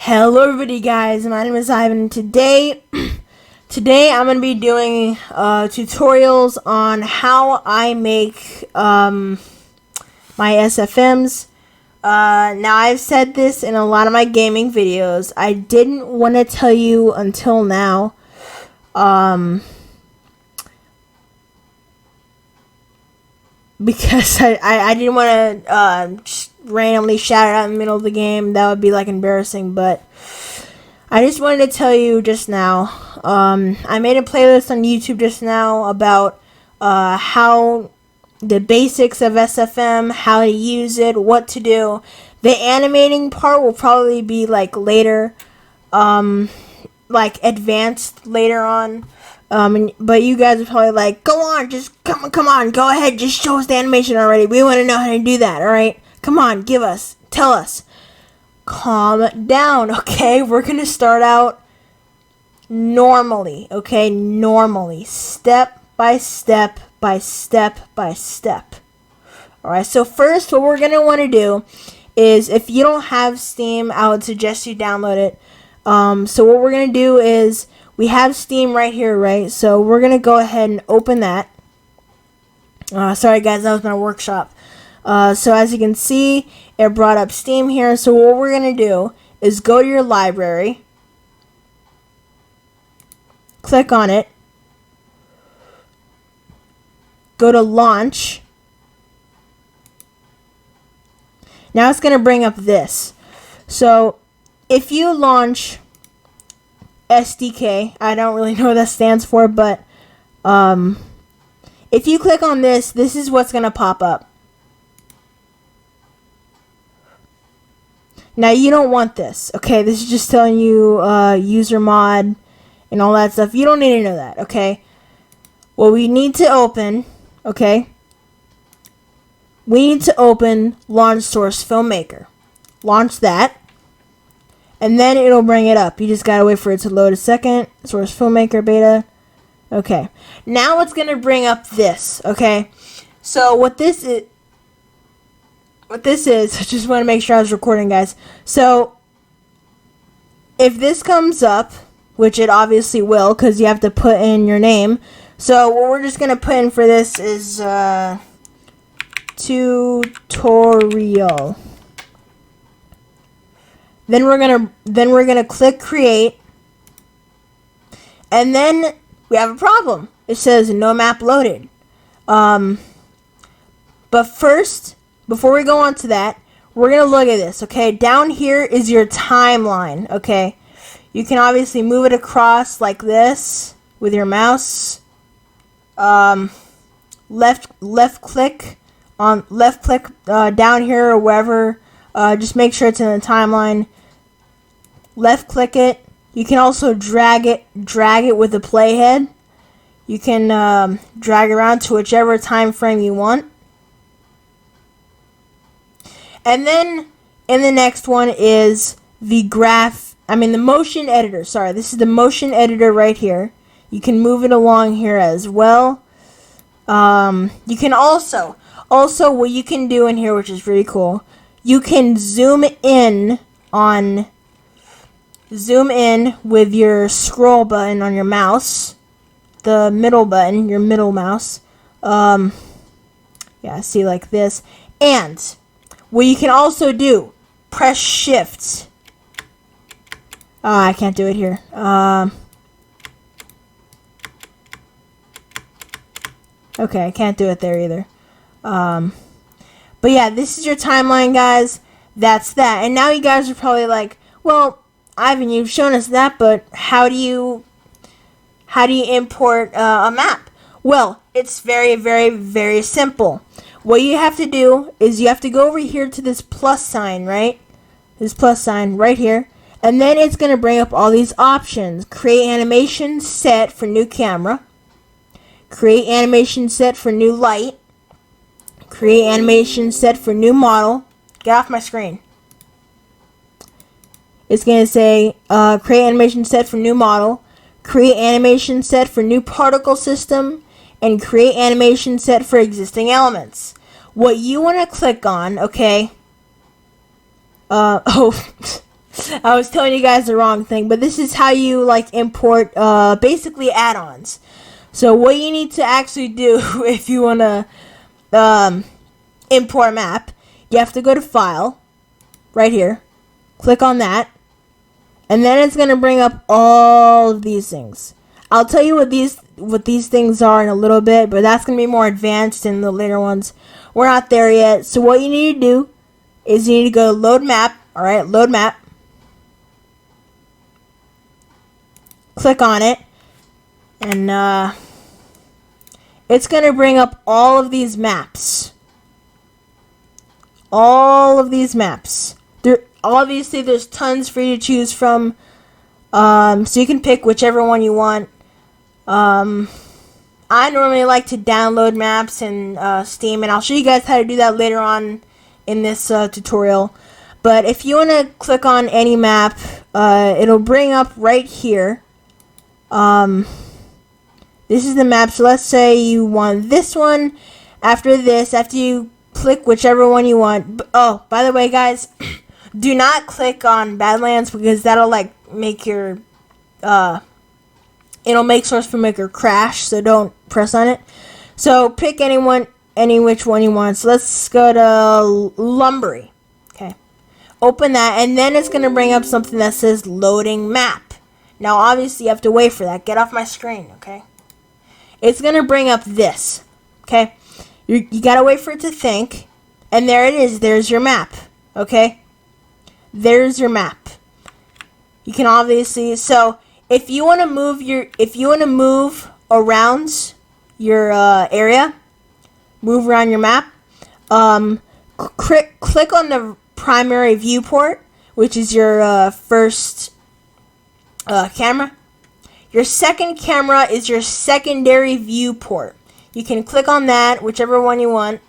Hello everybody guys, my name is Ivan. Today I'm going to be doing tutorials on how I make my SFMs. Now I've said this in a lot of my gaming videos. I didn't want to tell you until now. Because I didn't want to just randomly shout it out in the middle of the game. That would be like embarrassing, but I just wanted to tell you just now. I made a playlist on YouTube just now about how the basics of SFM, how to use it, what to do. The animating part will probably be like later, like advanced later on. But you guys are probably like, go on, just come on, go ahead, just show us the animation already. We want to know how to do that, alright? Come on, tell us. Calm down, okay? We're going to start out normally, okay? Normally. Step by step by step by step. Alright, so first what we're going to want to do is, if you don't have Steam, I would suggest you download it. So what we're going to do is, we have Steam right here, right? So we're going to go ahead and open that. Sorry guys, that was my workshop. So as you can see, it brought up Steam here. So what we're going to do is go to your library. Click on it. Go to launch. Now it's going to bring up this. So if you launch SDK, I don't really know what that stands for, but if you click on this is what's going to pop up. Now you don't want this, okay? This is just telling you user mod and all that stuff. You don't need to know that, okay? What we need to open, okay? We need to open Launch Source Filmmaker. Launch that. And then it'll bring it up. You just gotta wait for it to load a second. Source Filmmaker beta. Okay. Now it's gonna bring up this. Okay. So what this is, I just want to make sure I was recording, guys. So if this comes up, which it obviously will, because you have to put in your name. So what we're just gonna put in for this is tutorial. Then we're gonna click create, and then we have a problem. It says no map loaded. But first, before we go on to that, we're gonna look at this. Okay, down here is your timeline. Okay, you can obviously move it across like this with your mouse. Left click down here or wherever. Just make sure it's in the timeline. Left click it. You can also drag it with the playhead. You can drag around to whichever time frame you want. And then in the next one is the motion editor. Sorry, this is the motion editor right here. You can move it along here as well. You can also what you can do in here, which is pretty cool, you can zoom in with your scroll button on your mouse, the middle button, your middle mouse. Yeah, see, like this. And what you can also do, press shift. I can't do it here. Okay, I can't do it there either. But yeah, this is your timeline, guys. That's that. And now you guys are probably like, well, Ivan, you've shown us that, but how do you import a map? Well, it's very, very, very simple. What you have to do is you have to go over here to this plus sign, right? This plus sign right here. And then it's going to bring up all these options. Create animation set for new camera. Create animation set for new light. Create animation set for new model. Get off my screen. It's going to say create animation set for new model. Create animation set for new particle system. And create animation set for existing elements. What you want to click on, okay? I was telling you guys the wrong thing, but this is how you like import basically add-ons. So what you need to actually do if you want to import a map, you have to go to File, right here, click on that, and then it's going to bring up all of these things. I'll tell you what these things are in a little bit, but that's going to be more advanced in the later ones. We're not there yet. So what you need to do is you need to go to Load Map. All right, Load Map. Click on it, and it's going to bring up all of these maps. All of these maps. Obviously, there's tons for you to choose from, so you can pick whichever one you want. I normally like to download maps in Steam, and I'll show you guys how to do that later on in this tutorial. But if you want to click on any map, it'll bring up right here. This is the map, so let's say you want this one. After you click whichever one you want. Oh, by the way, guys, do not click on Badlands because that'll like make your it'll make Source FilmMaker crash, so don't press on it. So pick any which one you want. So let's go to Lumbery. Okay. Open that, and then it's going to bring up something that says loading map. Now, obviously, you have to wait for that. Get off my screen, okay? It's going to bring up this, okay? You got to wait for it to think, and there it is. There's your map, okay? There's your map. You can obviously, so if you want to move around your area, move around your map, click on the primary viewport, which is your first camera. Your second camera is your secondary viewport. You can click on that, whichever one you want,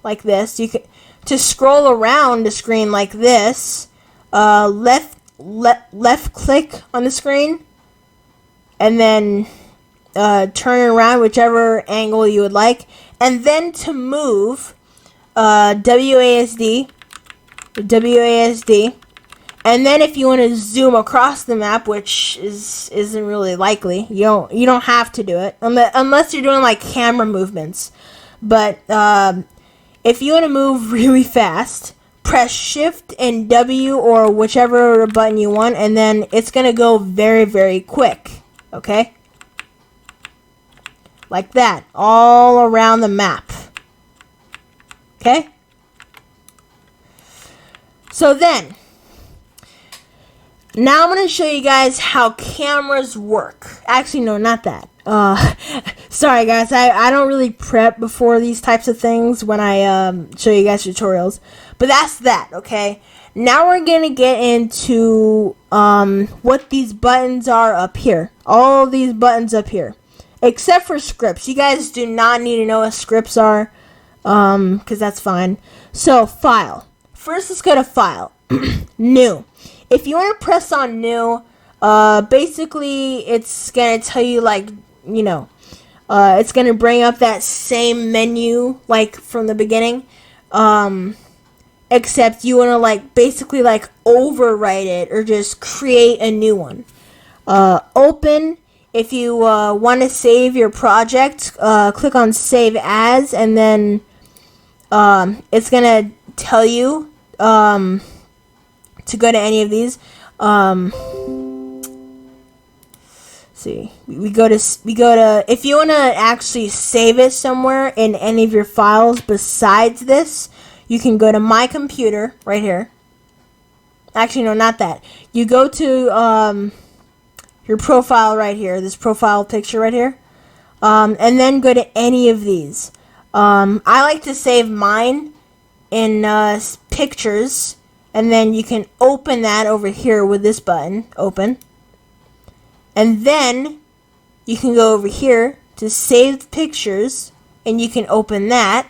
like this. You can to scroll around the screen like this. Left click on the screen, and then turn it around whichever angle you would like, and then to move WASD, and then if you want to zoom across the map, which isn't really likely, you don't have to do it unless you're doing like camera movements. But if you want to move really fast, press Shift and W or whichever button you want, and then it's gonna go very, very quick. Okay? Like that, all around the map. Okay? So then, now I'm going to show you guys how cameras work. Actually, no, not that. Sorry guys, I don't really prep before these types of things when I show you guys tutorials. But that's that, okay? Now we're going to get into what these buttons are up here. All these buttons up here. Except for scripts. You guys do not need to know what scripts are, because that's fine. So, File. First, let's go to File. New. If you want to press on New, basically, it's going to tell you, like, you know, it's going to bring up that same menu, like, from the beginning. Except you want to, like, basically, like, overwrite it or just create a new one. Open. If you want to save your project, click on Save As, and then it's going to tell you to go to any of these. See, we go to if you want to actually save it somewhere in any of your files besides this, you can go to My Computer right here. Actually, no, not that. You go to your profile right here, this profile picture right here, and then go to any of these. I like to save mine in pictures, and then you can open that over here with this button, open. And then you can go over here to save pictures, and you can open that.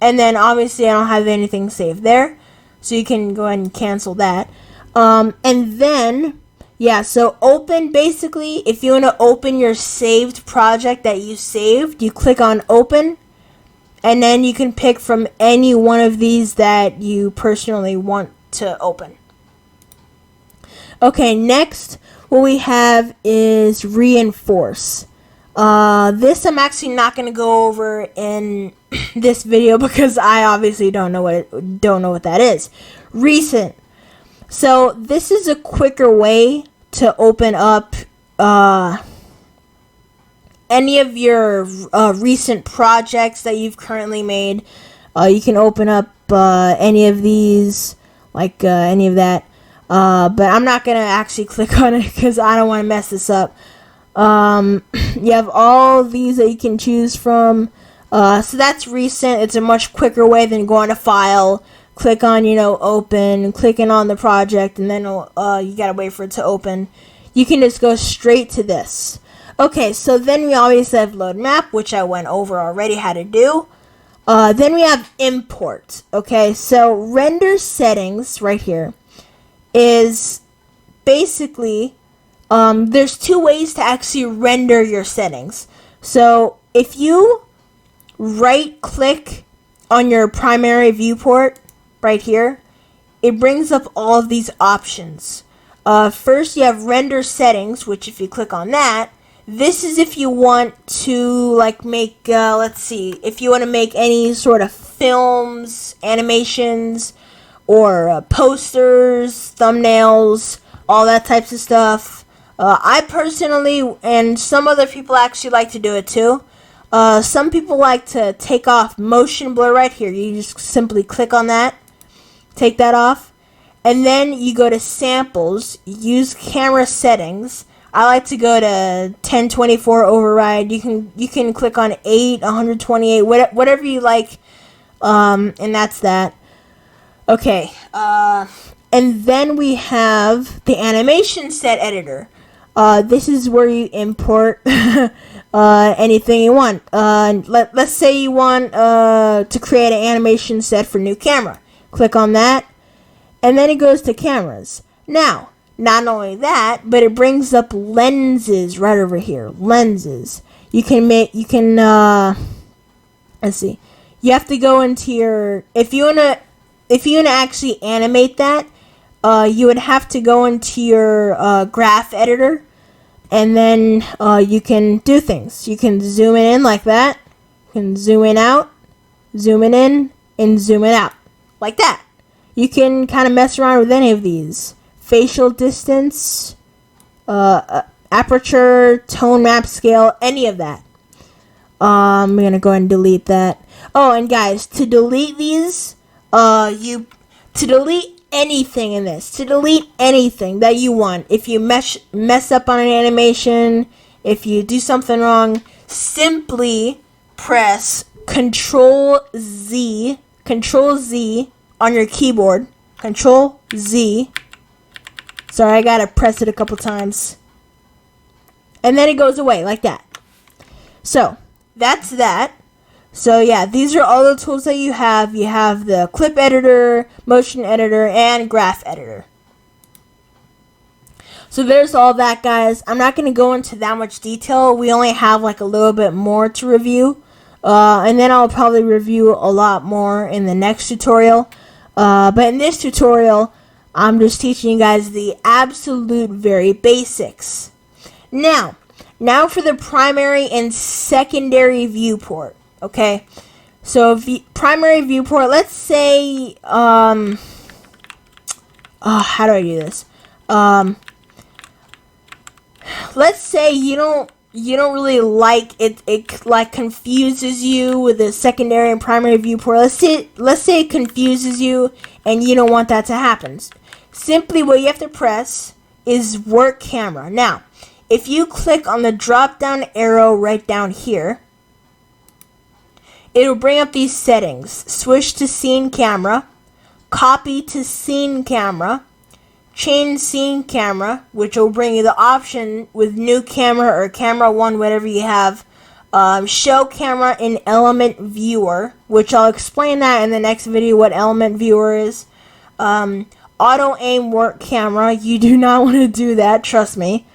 And then obviously I don't have anything saved there, so you can go ahead and cancel that. And then, yeah, so open, basically, if you want to open your saved project that you saved, you click on Open, and then you can pick from any one of these that you personally want to open. Okay, next, what we have is reinforce. This I'm actually not going to go over in this video because I obviously don't know what that is. Recent. So this is a quicker way to open up any of your recent projects that you've currently made. You can open up any of these, like any of that. But I'm not going to actually click on it because I don't want to mess this up. You have all these that you can choose from. So that's recent. It's a much quicker way than going to File, click on, open, clicking on the project, and then you gotta wait for it to open. You can just go straight to this. Okay, so then we obviously have load map, which I went over already how to do. Then we have import. Okay, so render settings right here is basically, there's two ways to actually render your settings. So if you right click on your primary viewport right here, it brings up all of these options. First you have render settings, which if you click on that, this is if you want to make, let's see, if you want to make any sort of films, animations, or posters, thumbnails, all that types of stuff. I personally, and some other people actually like to do it too. Some people like to take off motion blur right here. You just simply click on that, take that off, and then you go to samples, use camera settings. I like to go to 1024 override. You can click on 8, 128, whatever you like, and that's that. Okay, and then we have the animation set editor. This is where you import anything you want. Let's say you want to create an animation set for new camera. Click on that, and then it goes to cameras. Now, not only that, but it brings up lenses right over here. Lenses. Let's see. You have to go into your, if you wanna actually animate that, you would have to go into your graph editor, and then you can do things. You can zoom it in like that. You can zoom in out, zoom it in, and zoom it out like that. You can kind of mess around with any of these. Facial distance, aperture, tone map scale, any of that. I'm gonna go ahead and delete that. Oh, and guys, to delete these, to delete anything in this, to delete anything that you want, if you mess up on an animation, if you do something wrong, simply press Control Z on your keyboard. Control Z. Sorry, I gotta press it a couple times. And then it goes away like that. So, that's that. So yeah, these are all the tools that you have. You have the clip editor, motion editor, and graph editor. So there's all that, guys. I'm not going to go into that much detail. We only have a little bit more to review. And then I'll probably review a lot more in the next tutorial. But in this tutorial, I'm just teaching you guys the absolute very basics. Now for the primary and secondary viewport. Okay, so primary viewport, let's say, how do I do this? Let's say you don't really like it. It confuses you with the secondary and primary viewport. Let's say it confuses you, and you don't want that to happen. Simply, what you have to press is work camera. Now, if you click on the drop down arrow right down here, it'll bring up these settings. Switch to scene camera, copy to scene camera, change scene camera, which will bring you the option with new camera or camera one, whatever you have. Show camera in element viewer, which I'll explain that in the next video what element viewer is. Auto aim work camera, you do not want to do that, trust me.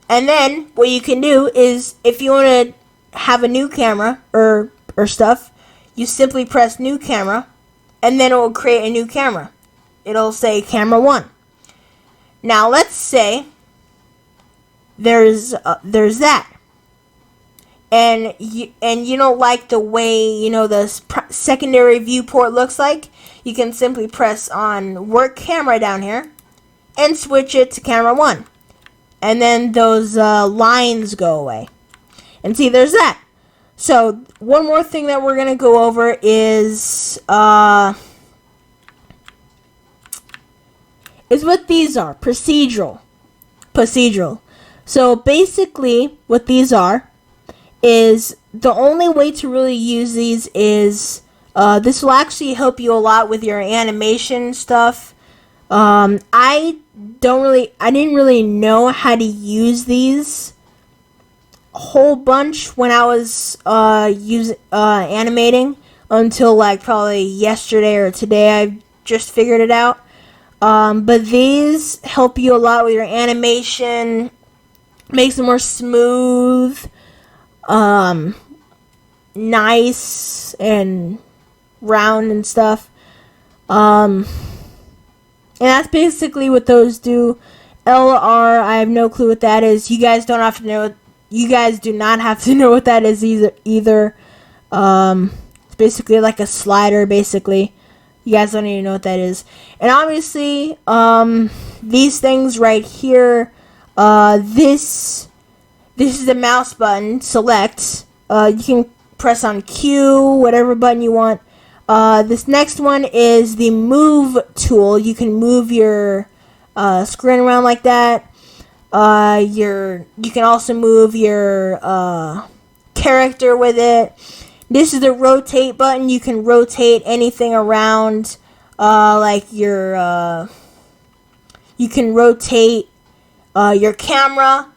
And then what you can do is, if you want to have a new camera or stuff, you simply press new camera, and then it will create a new camera. It'll say camera 1. Now let's say there's that, and you don't like the way the secondary viewport looks like. You can simply press on work camera down here and switch it to camera 1, and then those lines go away. And see, there's that. So one more thing that we're gonna go over is what these are. Procedural. So basically what these are is, the only way to really use these is this will actually help you a lot with your animation stuff. I didn't really know how to use these a whole bunch when I was animating until like probably yesterday or today. I just figured it out. But these help you a lot with your animation, makes it more smooth, nice and round and stuff. And that's basically what those do. LR, I have no clue what that is. You guys don't have to know. You guys do not have to know what that is either. It's basically like a slider, basically. You guys don't even know what that is. And obviously, these things right here, this is the mouse button, select. You can press on Q, whatever button you want. This next one is the move tool. You can move your screen around like that. You can also move your character with it. This is the rotate button. You can rotate anything around, like your, you can rotate your camera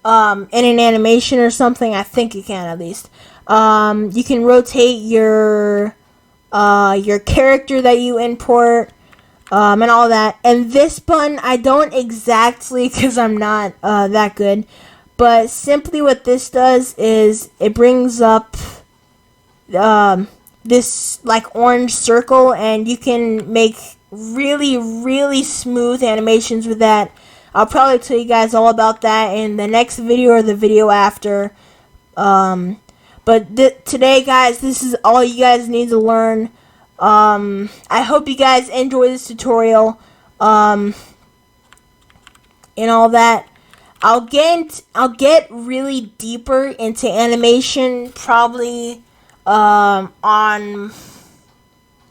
in an animation or something. I think you can, at least. You can rotate your character that you import, and all that. And this button, I don't exactly, because I'm not that good. But simply what this does is it brings up this like orange circle, and you can make really, really smooth animations with that. I'll probably tell you guys all about that in the next video or the video after. But today, guys, this is all you guys need to learn. I hope you guys enjoy this tutorial, and all that. I'll get really deeper into animation probably on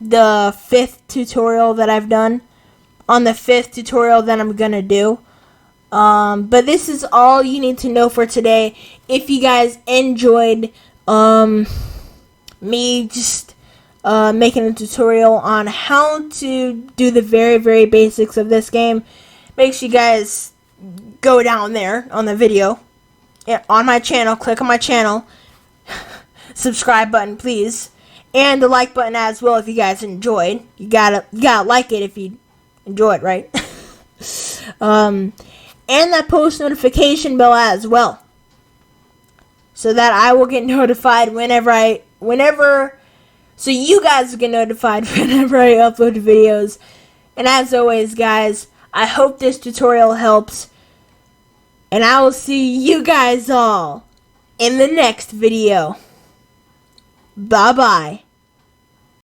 the 5th tutorial that I've done. On the 5th tutorial that I'm gonna do. But this is all you need to know for today. If you guys enjoyed me just making a tutorial on how to do the very, very basics of this game, make sure you guys go down there on the video, on my channel, click on my channel, subscribe button please, and the like button as well if you guys enjoyed. You gotta like it if you enjoy it, right? And that post notification bell as well, so that I will get notified so you guys get notified whenever I upload videos. And as always, guys, I hope this tutorial helps, and I will see you guys all in the next video. Bye bye.